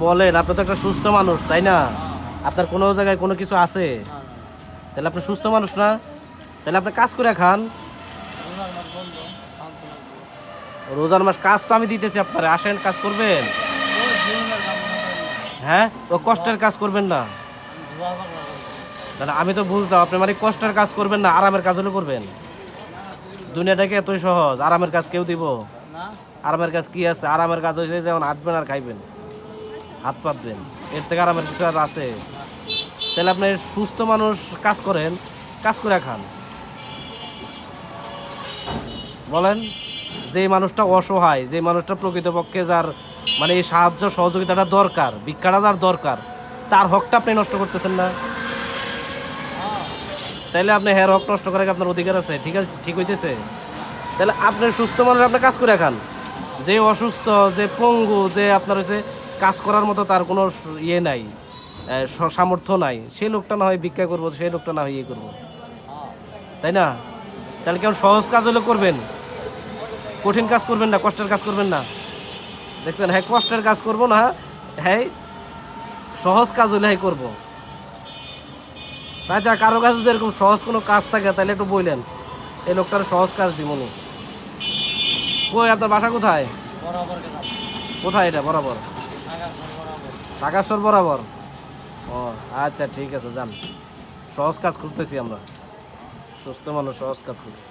বলেন, আপনি তো একটা সুস্থ মানুষ, তাই না? আপনার কোনো জায়গায় কোনো কিছু আছে? তাহলে আপনি সুস্থ মানুষ না? তাহলে আপনি কাজ করে খান। রোজার মাস কাজ তো আমি দিতেছি আপনারে, আসেন কাজ করবেন। হ্যাঁ, ও কষ্টের কাজ করবেন না। তাহলে আমি তো বুঝলাম আপনি মানে কষ্টের কাজ করবেন না, আরামের কাজ হলে করবেন। দুনিয়াটাকে এতই সহজ, আরামের কাজ কেউ দিব? আরামের কাজ কি আছে? আরামের কাজ হয়েছে যেমন হাঁটবেন আর খাইবেন, হাত পাতবেন, এর থেকে আরামের কিছু আর আছে? তাহলে আপনি সুস্থ মানুষ, কাজ করেন, কাজ করে খান। বলেন, যে মানুষটা অসহায়, যে মানুষটা প্রকৃতপক্ষে যার মানে এই সাহায্য সহযোগিতাটা দরকার, ভিক্ষাটা যার দরকার, তার হকটা আপনি নষ্ট করতেছেন না। তাইলে আপনি হের হক নষ্ট করার কি আপনার অধিকার আছে? ঠিক আছে, ঠিক হইতেছে? তাহলে আপনি সুস্থ মানুষ, আপনি কাজ করে খান। যে অসুস্থ, যে পঙ্গু, যে আপনার হচ্ছে কাজ করার মতো তার কোনো ইয়ে নাই, সামর্থ্য নাই, সেই লোকটা না হয় ভিক্ষা করবো, সেই লোকটা না হয় ইয়ে করবো, তাই না? তাহলে কেমন সহজ কাজ হলে করবেন, কঠিন কাজ করবেন না, কষ্টের কাজ করবেন না। দেখছেন, হ্যাঁ কষ্টের কাজ করবো না, হ্যাঁ সহজ কাজ হলে হ্যাঁ করবো। তাই যা কারো কাছে যদি এরকম সহজ কোনো কাজ থাকে তাহলে একটু বললেন, এই লোকটার সহজ কাজ দিমনি। কই আপনার বাসা কোথায়? কোথায় এটা বরাবর? ঢাকাশ্বর বরাবর? ও আচ্ছা, ঠিক আছে, যান। সহজ কাজ খুঁজতেছি আমরা, সুস্থ মানুষ সহজ কাজ খুঁজি।